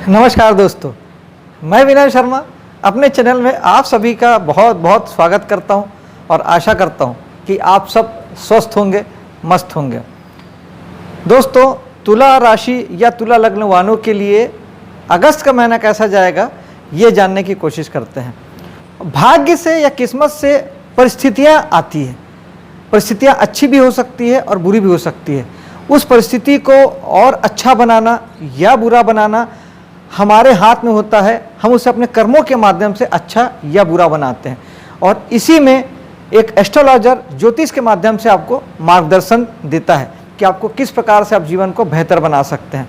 नमस्कार दोस्तों, मैं विनय शर्मा अपने चैनल में आप सभी का बहुत बहुत स्वागत करता हूं और आशा करता हूं कि आप सब स्वस्थ होंगे, मस्त होंगे। दोस्तों, तुला राशि या तुला लग्न वालों के लिए अगस्त का महीना कैसा जाएगा ये जानने की कोशिश करते हैं। भाग्य से या किस्मत से परिस्थितियां आती हैं। परिस्थितियां अच्छी भी हो सकती है और बुरी भी हो सकती है। उस परिस्थिति को और अच्छा बनाना या बुरा बनाना हमारे हाथ में होता है। हम उसे अपने कर्मों के माध्यम से अच्छा या बुरा बनाते हैं और इसी में एक एस्ट्रोलॉजर ज्योतिष के माध्यम से आपको मार्गदर्शन देता है कि आपको किस प्रकार से आप जीवन को बेहतर बना सकते हैं।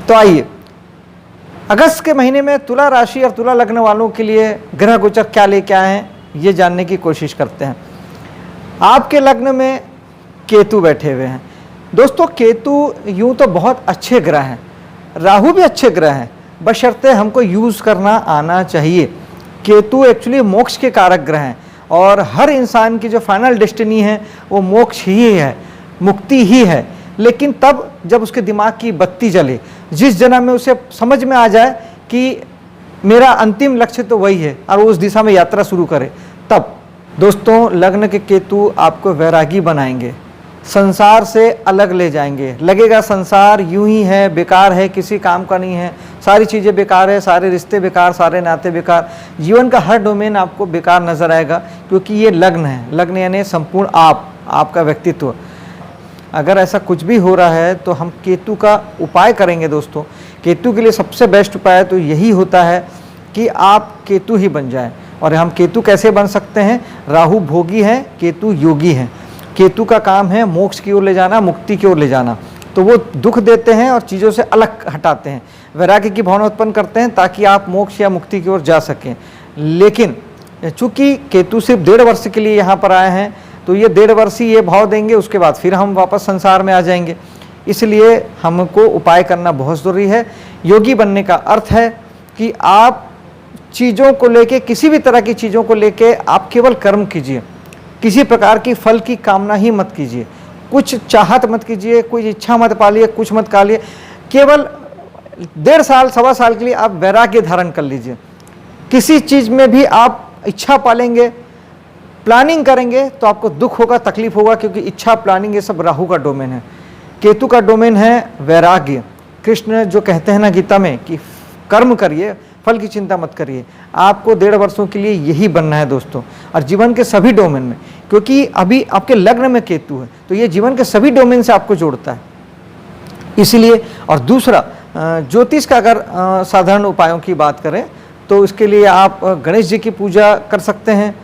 तो आइए, अगस्त के महीने में तुला राशि और तुला लग्न वालों के लिए ग्रह गोचर क्या लेके आए हैं ये जानने की कोशिश करते हैं। आपके लग्न में केतु बैठे हुए हैं। दोस्तों, केतु यूं तो बहुत अच्छे ग्रह हैं, राहु भी अच्छे ग्रह हैं, बशर्ते हमको यूज़ करना आना चाहिए। केतु एक्चुअली मोक्ष के कारक ग्रह हैं और हर इंसान की जो फाइनल डेस्टिनी है वो मोक्ष ही है, मुक्ति ही है। लेकिन तब जब उसके दिमाग की बत्ती जले, जिस जन्म में उसे समझ में आ जाए कि मेरा अंतिम लक्ष्य तो वही है और वो उस दिशा में यात्रा शुरू करे, तब दोस्तों लग्न के केतु आपको वैरागी बनाएंगे, संसार से अलग ले जाएंगे। लगेगा संसार यूं ही है, बेकार है, किसी काम का नहीं है, सारी चीज़ें बेकार है, सारे रिश्ते बेकार, सारे नाते बेकार, जीवन का हर डोमेन आपको बेकार नजर आएगा, क्योंकि ये लग्न है। लग्न यानी संपूर्ण आपका व्यक्तित्व। अगर ऐसा कुछ भी हो रहा है तो हम केतु का उपाय करेंगे। दोस्तों, केतु के लिए सबसे बेस्ट उपाय तो यही होता है कि आप केतु ही बन जाएं। और हम केतु कैसे बन सकते हैं? राहु भोगी है, केतु योगी है। केतु का काम है मोक्ष की ओर ले जाना, मुक्ति की ओर ले जाना। तो वो दुख देते हैं और चीज़ों से अलग हटाते हैं, वैराग्य की भावना उत्पन्न करते हैं ताकि आप मोक्ष या मुक्ति की ओर जा सकें। लेकिन चूंकि केतु सिर्फ 1.5 वर्ष के लिए यहाँ पर आए हैं, तो ये 1.5 वर्ष ही ये भाव देंगे, उसके बाद फिर हम वापस संसार में आ जाएंगे। इसलिए हमको उपाय करना बहुत ज़रूरी है। योगी बनने का अर्थ है कि आप चीज़ों को लेके, किसी भी तरह की चीज़ों को लेके आप केवल कर्म कीजिए, किसी प्रकार की फल की कामना ही मत कीजिए, कुछ चाहत मत कीजिए, कोई इच्छा मत पालिए, कुछ मत कालिए। केवल 1.5 साल, 1.25 साल के लिए आप वैराग्य धारण कर लीजिए। किसी चीज़ में भी आप इच्छा पालेंगे, प्लानिंग करेंगे तो आपको दुख होगा, तकलीफ होगा, क्योंकि इच्छा, प्लानिंग ये सब राहु का डोमेन है। केतु का डोमेन है वैराग्य। कृष्ण जो कहते हैं ना गीता में कि कर्म करिए, फल की चिंता मत करिए। आपको 1.5 वर्षों के लिए यही बनना है दोस्तों, और जीवन के सभी डोमेन में, क्योंकि अभी आपके लग्न में केतु है तो ये जीवन के सभी डोमेन से आपको जोड़ता है। इसीलिए, और दूसरा, ज्योतिष का अगर साधारण उपायों की बात करें तो इसके लिए आप गणेश जी की पूजा कर सकते हैं।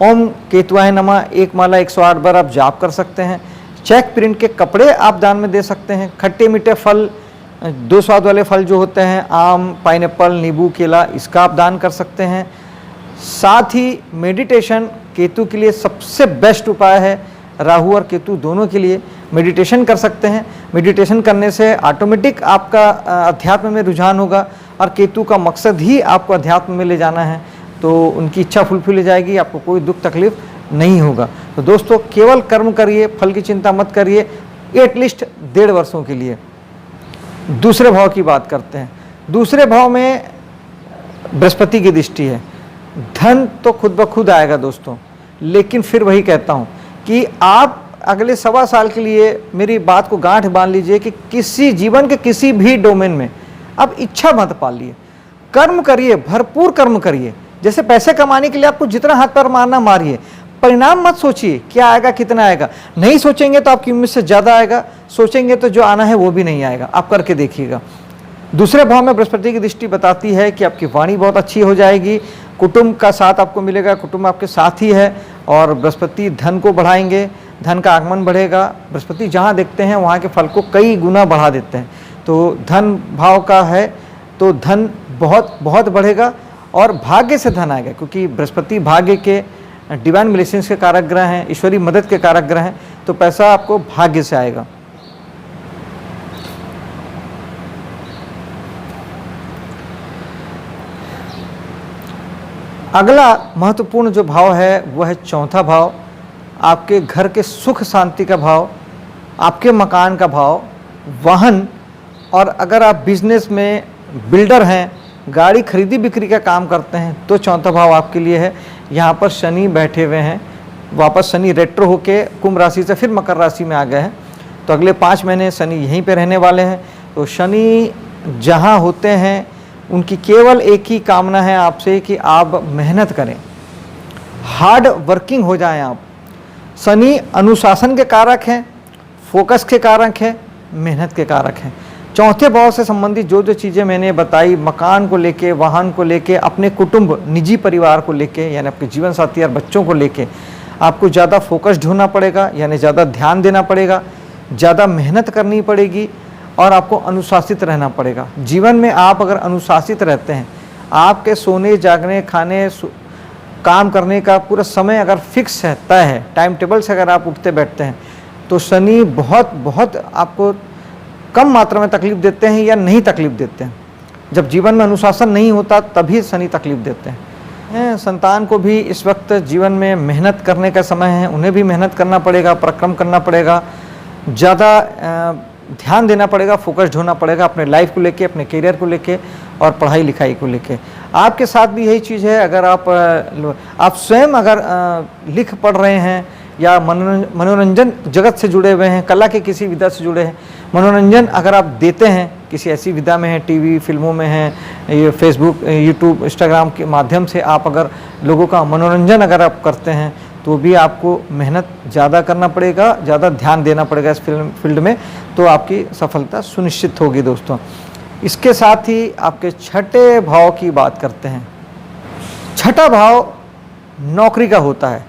ओम केतुआय नमः 1 माला 108 बार आप जाप कर सकते हैं। चेक प्रिंट के कपड़े आप दान में दे सकते हैं। खट्टे मीठे फल, 2 स्वाद वाले फल जो होते हैं, आम, पाइनएप्पल, नींबू, केला, इसका आप दान कर सकते हैं। साथ ही मेडिटेशन केतु के लिए सबसे बेस्ट उपाय है। राहु और केतु दोनों के लिए मेडिटेशन कर सकते हैं। मेडिटेशन करने से ऑटोमेटिक आपका अध्यात्म में रुझान होगा, और केतु का मकसद ही आपको अध्यात्म में ले जाना है, तो उनकी इच्छा फुलफिल हो जाएगी, आपको कोई दुख तकलीफ नहीं होगा। तो दोस्तों, केवल कर्म करिए, फल की चिंता मत करिए, एटलीस्ट 1.5 वर्षों के लिए। दूसरे भाव की बात करते हैं। दूसरे भाव में बृहस्पति की दृष्टि है। धन तो खुद ब खुद आएगा दोस्तों, लेकिन फिर वही कहता हूँ कि आप अगले 1.25 साल के लिए मेरी बात को गांठ बांध लीजिए कि किसी जीवन के किसी भी डोमेन में अब इच्छा मत पालिए, कर्म करिए, भरपूर कर्म करिए। जैसे पैसे कमाने के लिए आपको जितना हाथ पैर मारना मारिए, परिणाम मत सोचिए क्या आएगा, कितना आएगा। नहीं सोचेंगे तो आपकी उम्मीद से ज़्यादा आएगा, सोचेंगे तो जो आना है वो भी नहीं आएगा। आप करके देखिएगा। दूसरे भाव में बृहस्पति की दृष्टि बताती है कि आपकी वाणी बहुत अच्छी हो जाएगी, कुटुंब का साथ आपको मिलेगा, कुटुंब आपके साथ ही है, और बृहस्पति धन को बढ़ाएंगे, धन का आगमन बढ़ेगा। बृहस्पति जहाँ देखते हैं वहाँ के फल को कई गुना बढ़ा देते हैं। तो धन भाव का है तो धन बहुत बहुत बढ़ेगा, और भाग्य से धन आएगा, क्योंकि बृहस्पति भाग्य के डिवाइन ब्लेसिंग्स के कारक ग्रह हैं, ईश्वरीय मदद के कारक ग्रह हैं, तो पैसा आपको भाग्य से आएगा। अगला महत्वपूर्ण जो भाव है वह है 4था भाव, आपके घर के सुख शांति का भाव, आपके मकान का भाव, वाहन, और अगर आप बिजनेस में बिल्डर हैं, गाड़ी खरीदी बिक्री का काम करते हैं, तो चौथा भाव आपके लिए है। यहाँ पर शनि बैठे हुए हैं, वापस शनि रेट्रो होके कुंभ राशि से फिर मकर राशि में आ गए हैं, तो अगले 5 महीने शनि यहीं पे रहने वाले हैं। तो शनि जहाँ होते हैं उनकी केवल एक ही कामना है आपसे कि आप मेहनत करें, हार्ड वर्किंग हो जाएं आप। शनि अनुशासन के कारक हैं, फोकस के कारक हैं, मेहनत के कारक हैं। चौथे भाव से संबंधित जो जो चीज़ें मैंने बताई, मकान को लेके, वाहन को लेके, अपने कुटुंब निजी परिवार को लेके, यानी आपके जीवन साथी और बच्चों को लेके आपको ज़्यादा फोकस्ड होना पड़ेगा, यानी ज़्यादा ध्यान देना पड़ेगा, ज़्यादा मेहनत करनी पड़ेगी और आपको अनुशासित रहना पड़ेगा। जीवन में आप अगर अनुशासित रहते हैं, आपके सोने, जागने, खाने, काम करने का पूरा समय अगर फिक्स है, तय है, टाइम टेबल से अगर आप उठते बैठते हैं, तो शनि बहुत आपको कम मात्रा में तकलीफ देते हैं या नहीं तकलीफ देते हैं। जब जीवन में अनुशासन नहीं होता तभी शनि तकलीफ देते हैं। संतान को भी इस वक्त जीवन में मेहनत करने का समय है, उन्हें भी मेहनत करना पड़ेगा, पराक्रम करना पड़ेगा, ज़्यादा ध्यान देना पड़ेगा, फोकस्ड होना पड़ेगा अपने लाइफ को लेके, अपने करियर को लेके और पढ़ाई लिखाई को लेके। आपके साथ भी यही चीज़ है। अगर आप स्वयं अगर लिख पढ़ रहे हैं या मनोरंजन जगत से जुड़े हुए हैं, कला के किसी विधा से जुड़े हैं, मनोरंजन अगर आप देते हैं, किसी ऐसी विधा में हैं, टीवी फिल्मों में हैं, ये फेसबुक, यूट्यूब, इंस्टाग्राम के माध्यम से आप अगर लोगों का मनोरंजन अगर आप करते हैं, तो भी आपको मेहनत ज़्यादा करना पड़ेगा, ज़्यादा ध्यान देना पड़ेगा इस फील्ड में, तो आपकी सफलता सुनिश्चित होगी दोस्तों। इसके साथ ही आपके छठे भाव की बात करते हैं। छठा भाव नौकरी का होता है,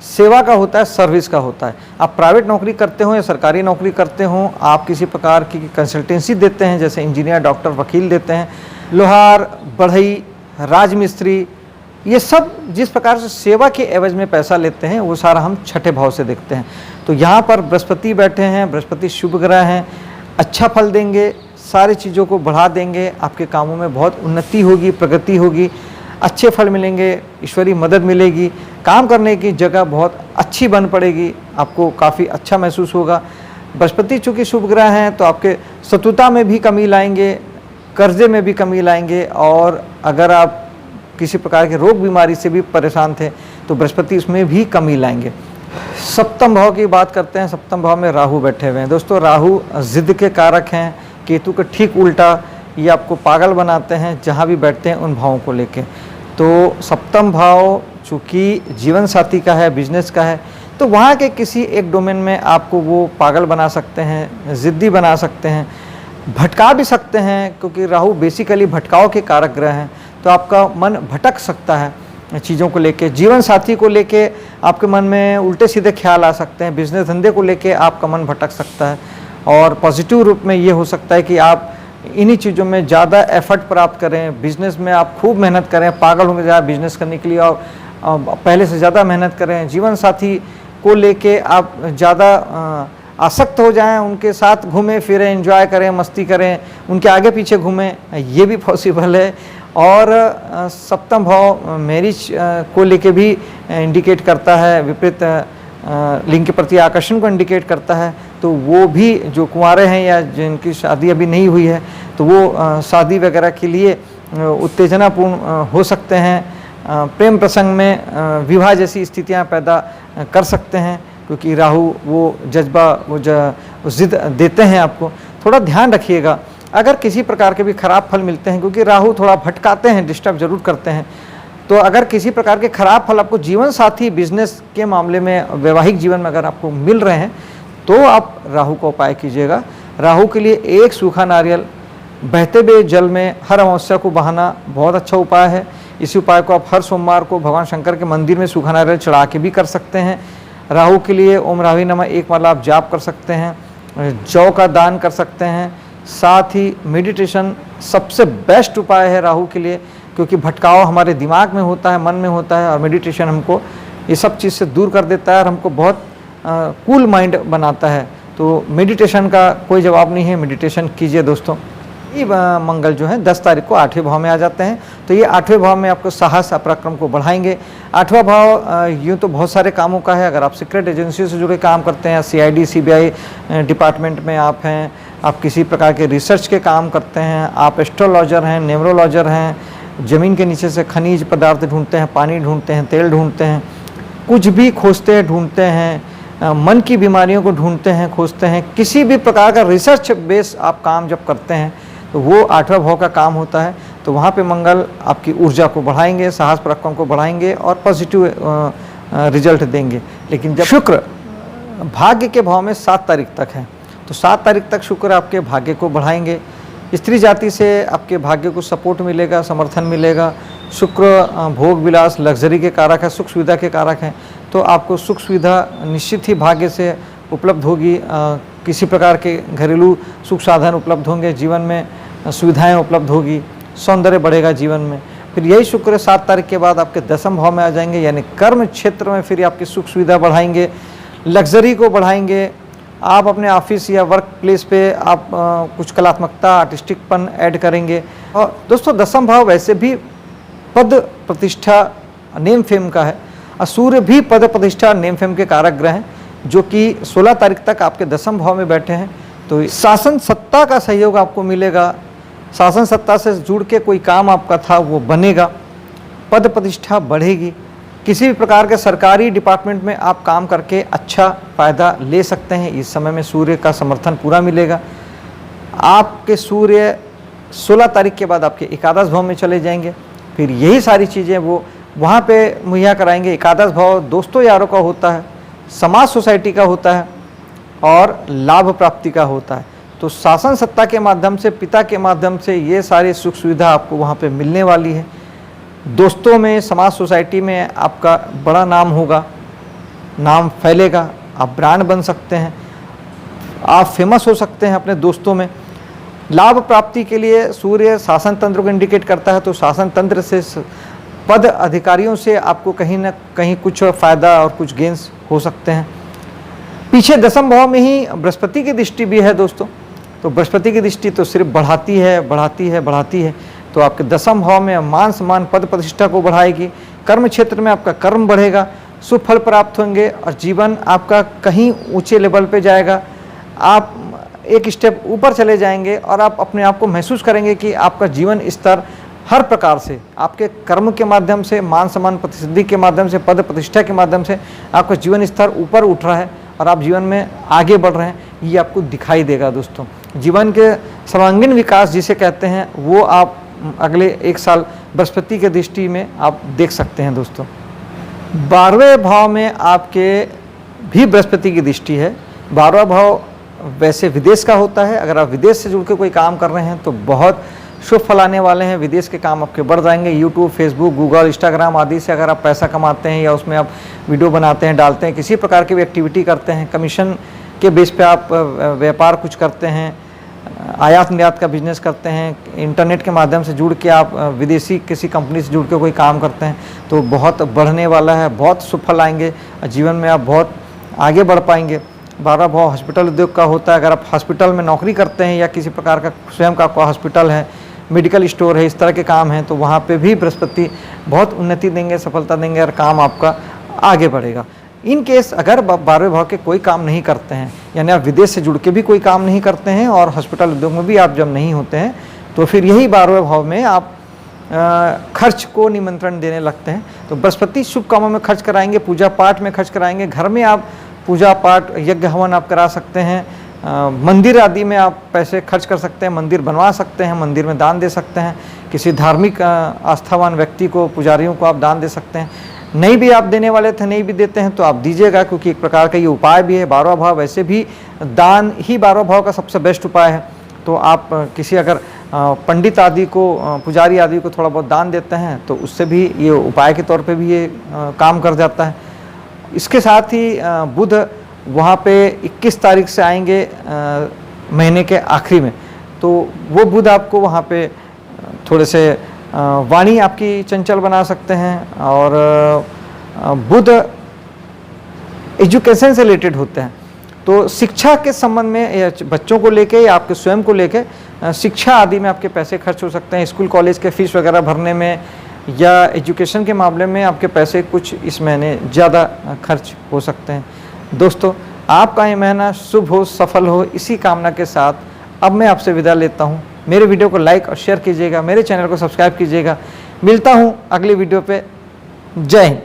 सेवा का होता है, सर्विस का होता है। आप प्राइवेट नौकरी करते हो या सरकारी नौकरी करते हो, आप किसी प्रकार की कंसल्टेंसी देते हैं, जैसे इंजीनियर, डॉक्टर, वकील देते हैं, लोहार, बढ़ई, राजमिस्त्री, ये सब जिस प्रकार से सेवा के एवज में पैसा लेते हैं, वो सारा हम छठे भाव से देखते हैं। तो यहाँ पर बृहस्पति बैठे हैं, बृहस्पति शुभ ग्रह हैं, अच्छा फल देंगे, सारी चीज़ों को बढ़ा देंगे, आपके कामों में बहुत उन्नति होगी, प्रगति होगी, अच्छे फल मिलेंगे, ईश्वरीय मदद मिलेगी, काम करने की जगह बहुत अच्छी बन पड़ेगी, आपको काफ़ी अच्छा महसूस होगा। बृहस्पति चूँकि शुभ ग्रह हैं, तो आपके शत्रुता में भी कमी लाएंगे, कर्जे में भी कमी लाएंगे, और अगर आप किसी प्रकार के रोग बीमारी से भी परेशान थे तो बृहस्पति इसमें भी कमी लाएंगे। सप्तम भाव की बात करते हैं। सप्तम भाव में राहु बैठे हुए हैं दोस्तों। राहु जिद के कारक हैं, केतु के ठीक उल्टा, ये आपको पागल बनाते हैं जहाँ भी बैठते हैं उन भावों को लेके। तो सप्तम भाव चूँकि जीवन साथी का है, बिजनेस का है, तो वहाँ के किसी एक डोमेन में आपको वो पागल बना सकते हैं, ज़िद्दी बना सकते हैं, भटका भी सकते हैं, क्योंकि राहु बेसिकली भटकाव के कारक ग्रह हैं। तो आपका मन भटक सकता है चीज़ों को लेके, जीवन साथी को लेके आपके मन में उल्टे सीधे ख्याल आ सकते हैं, बिजनेस धंधे को लेके आपका मन भटक सकता है, और पॉजिटिव रूप में ये हो सकता है कि आप इन्हीं चीज़ों में ज़्यादा एफर्ट प्राप्त करें, बिजनेस में आप खूब मेहनत करें, पागल होंगे ज़्यादा बिजनेस करने के लिए और पहले से ज़्यादा मेहनत करें। जीवन साथी को लेके आप ज़्यादा आसक्त हो जाएं, उनके साथ घूमें फिरें, एंजॉय करें, मस्ती करें, उनके आगे पीछे घूमें, ये भी पॉसिबल है। और सप्तम भाव मैरिज को लेके भी इंडिकेट करता है, विपरीत लिंग के प्रति आकर्षण को इंडिकेट करता है। तो वो भी जो कुंवारे हैं या जिनकी शादी अभी नहीं हुई है, तो वो शादी वगैरह के लिए उत्तेजनापूर्ण हो सकते हैं, प्रेम प्रसंग में विवाह जैसी स्थितियां पैदा कर सकते हैं, क्योंकि राहु वो जज्बा, वो जिद देते हैं आपको। थोड़ा ध्यान रखिएगा अगर किसी प्रकार के भी खराब फल मिलते हैं, क्योंकि राहु थोड़ा भटकाते हैं, डिस्टर्ब जरूर करते हैं। तो अगर किसी प्रकार के खराब फल आपको जीवन साथी, बिजनेस के मामले में, वैवाहिक जीवन में अगर आपको मिल रहे हैं, तो आप राहु का उपाय कीजिएगा। राहु के लिए एक सूखा नारियल बहते हुए जल में हर अमावस्या को बहाना बहुत अच्छा उपाय है। इसी उपाय को आप हर सोमवार को भगवान शंकर के मंदिर में सूखा नारियल चढ़ा के भी कर सकते हैं। राहु के लिए ओम रावी नमः एक माला आप जाप कर सकते हैं, जौ का दान कर सकते हैं। साथ ही मेडिटेशन सबसे बेस्ट उपाय है राहु के लिए, क्योंकि भटकाव हमारे दिमाग में होता है, मन में होता है, और मेडिटेशन हमको ये सब चीज़ से दूर कर देता है और हमको बहुत कूल माइंड बनाता है। तो मेडिटेशन का कोई जवाब नहीं है, मेडिटेशन कीजिए दोस्तों। ये मंगल जो है 10 तारीख को 8वें भाव में आ जाते हैं, तो ये 8वें भाव में आपको साहस, पराक्रम को बढ़ाएंगे। 8वां भाव यूँ तो बहुत सारे कामों का है। अगर आप सीक्रेट एजेंसी से जुड़े काम करते हैं, CID CBI डिपार्टमेंट में आप हैं, आप किसी प्रकार के रिसर्च के काम करते हैं, आप एस्ट्रोलॉजर हैं, न्यूमरोलॉजर हैं, ज़मीन के नीचे से खनिज पदार्थ ढूंढते हैं, पानी ढूंढते हैं, तेल ढूंढते हैं, कुछ भी खोजते हैं, ढूंढते हैं, मन की बीमारियों को ढूंढते हैं, खोजते हैं, किसी भी प्रकार का रिसर्च बेस आप काम जब करते हैं तो वो 8वां भाव का काम होता है। तो वहाँ पे मंगल आपकी ऊर्जा को बढ़ाएंगे, साहस पराक्रम को बढ़ाएंगे और पॉजिटिव रिजल्ट देंगे। लेकिन जब शुक्र भाग्य के भाव में 7 तारीख तक है, तो 7 तारीख तक शुक्र आपके भाग्य को बढ़ाएंगे। स्त्री जाति से आपके भाग्य को सपोर्ट मिलेगा, समर्थन मिलेगा। शुक्र भोग विलास लग्जरी के कारक है, सुख सुविधा के कारक हैं, तो आपको सुख सुविधा निश्चित ही भाग्य से उपलब्ध होगी। किसी प्रकार के घरेलू सुख साधन उपलब्ध होंगे, जीवन में सुविधाएं उपलब्ध होगी, सौंदर्य बढ़ेगा जीवन में। फिर यही शुक्र 7 तारीख के बाद आपके 10वें भाव में आ जाएंगे, यानी कर्म क्षेत्र में फिर आपकी सुख सुविधा बढ़ाएंगे, लग्जरी को बढ़ाएंगे। आप अपने ऑफिस या वर्क प्लेस पे आप कुछ कलात्मकता, आर्टिस्टिकपन ऐड करेंगे। और दोस्तों 10वां भाव वैसे भी पद प्रतिष्ठा नेम फेम का है, और सूर्य भी पद प्रतिष्ठा नेम फेम के कारक ग्रह हैं, जो कि 16 तारीख तक आपके 10वें भाव में बैठे हैं। तो शासन सत्ता का सहयोग आपको मिलेगा, शासन सत्ता से जुड़ के कोई काम आपका था वो बनेगा, पद प्रतिष्ठा बढ़ेगी। किसी भी प्रकार के सरकारी डिपार्टमेंट में आप काम करके अच्छा फ़ायदा ले सकते हैं। इस समय में सूर्य का समर्थन पूरा मिलेगा। आपके सूर्य 16 तारीख के बाद आपके एकादश भाव में चले जाएंगे, फिर यही सारी चीज़ें वो वहाँ पे मुहैया कराएंगे। एकादश भाव दोस्तों यारों का होता है, समाज सोसाइटी का होता है और लाभ प्राप्ति का होता है। तो शासन सत्ता के माध्यम से, पिता के माध्यम से ये सारी सुख सुविधा आपको वहाँ पे मिलने वाली है। दोस्तों में, समाज सोसाइटी में आपका बड़ा नाम होगा, नाम फैलेगा, आप ब्रांड बन सकते हैं, आप फेमस हो सकते हैं अपने दोस्तों में। लाभ प्राप्ति के लिए सूर्य शासन तंत्र को इंडिकेट करता है, तो शासन तंत्र से, पद अधिकारियों से आपको कहीं ना कहीं कुछ फ़ायदा और कुछ गेंस हो सकते हैं। पीछे 10वें भाव में ही बृहस्पति की दृष्टि भी है दोस्तों, तो बृहस्पति की दृष्टि तो सिर्फ बढ़ाती है, बढ़ाती है, बढ़ाती है। तो आपके 10वें भाव में मान सम्मान, पद प्रतिष्ठा को बढ़ाएगी। कर्म क्षेत्र में आपका कर्म बढ़ेगा, शुभ फल प्राप्त होंगे और जीवन आपका कहीं ऊंचे लेवल पे जाएगा। आप एक स्टेप ऊपर चले जाएंगे और आप अपने आप को महसूस करेंगे कि आपका जीवन स्तर हर प्रकार से, आपके कर्म के माध्यम से, मान सम्मान प्रतिसिद्धि के माध्यम से, पद प्रतिष्ठा के माध्यम से आपका जीवन स्तर ऊपर उठ रहा है और आप जीवन में आगे बढ़ रहे हैं, ये आपको दिखाई देगा दोस्तों। जीवन के सर्वांगीण विकास जिसे कहते हैं वो आप अगले 1 साल बृहस्पति के दृष्टि में आप देख सकते हैं दोस्तों। 12वें भाव में आपके भी बृहस्पति की दृष्टि है। 12वां भाव वैसे विदेश का होता है। अगर आप विदेश से जुड़ के कोई काम कर रहे हैं तो बहुत शुभ फल आने वाले हैं, विदेश के काम आपके बढ़ जाएंगे। यूट्यूब, फेसबुक, गूगल, इंस्टाग्राम आदि से अगर आप पैसा कमाते हैं या उसमें आप वीडियो बनाते हैं, डालते हैं, किसी प्रकार की भी एक्टिविटी करते हैं, कमीशन के बेस पे आप व्यापार कुछ करते हैं, आयात निर्यात का बिजनेस करते हैं, इंटरनेट के माध्यम से जुड़ के आप विदेशी किसी कंपनी से जुड़ के कोई काम करते हैं, तो बहुत बढ़ने वाला है, बहुत शुभ फल आएंगे, जीवन में आप बहुत आगे बढ़ पाएंगे। 12वां भाव हॉस्पिटल उद्योग का होता है। अगर आप हॉस्पिटल में नौकरी करते हैं या किसी प्रकार का स्वयं का आपका हॉस्पिटल है, मेडिकल स्टोर है, इस तरह के काम हैं, तो वहाँ पे भी बृहस्पति बहुत उन्नति देंगे, सफलता देंगे और काम आपका आगे बढ़ेगा। इन केस अगर 12वें भाव के कोई काम नहीं करते हैं, यानी आप विदेश से जुड़ के भी कोई काम नहीं करते हैं और हॉस्पिटल उद्योग में भी आप जब नहीं होते हैं, तो फिर यही 12वें भाव में आप खर्च को निमंत्रण देने लगते हैं। तो बृहस्पति शुभ कामों में खर्च कराएंगे, पूजा पाठ में खर्च कराएंगे। घर में आप पूजा पाठ, यज्ञ हवन आप करा सकते हैं, मंदिर आदि में आप पैसे खर्च कर सकते हैं, मंदिर बनवा सकते हैं, मंदिर में दान दे सकते हैं, किसी धार्मिक आस्थावान व्यक्ति को, पुजारियों को आप दान दे सकते हैं। नहीं भी आप देने वाले थे, नहीं भी देते हैं तो आप दीजिएगा, क्योंकि एक प्रकार का ये उपाय भी है। 12वां भाव वैसे भी दान ही 12वां भाव का सबसे बेस्ट उपाय है। तो आप किसी अगर पंडित आदि को, पुजारी आदि को थोड़ा बहुत दान देते हैं तो उससे भी ये उपाय के तौर पे भी ये काम कर जाता है। इसके साथ ही बुध वहाँ पे 21 तारीख से आएंगे महीने के आखिरी में, तो वो बुध आपको वहाँ पे थोड़े से वाणी आपकी चंचल बना सकते हैं। और बुध एजुकेशन से रिलेटेड होते हैं, तो शिक्षा के संबंध में या बच्चों को लेके या आपके स्वयं को लेके शिक्षा आदि में आपके पैसे खर्च हो सकते हैं। स्कूल कॉलेज के फीस वगैरह भरने में या एजुकेशन के मामले में आपके पैसे कुछ इस महीने ज़्यादा खर्च हो सकते हैं। दोस्तों, आपका ये महीना शुभ हो, सफल हो, इसी कामना के साथ अब मैं आपसे विदा लेता हूँ। मेरे वीडियो को लाइक और शेयर कीजिएगा, मेरे चैनल को सब्सक्राइब कीजिएगा। मिलता हूँ अगली वीडियो पे। जय हिंद।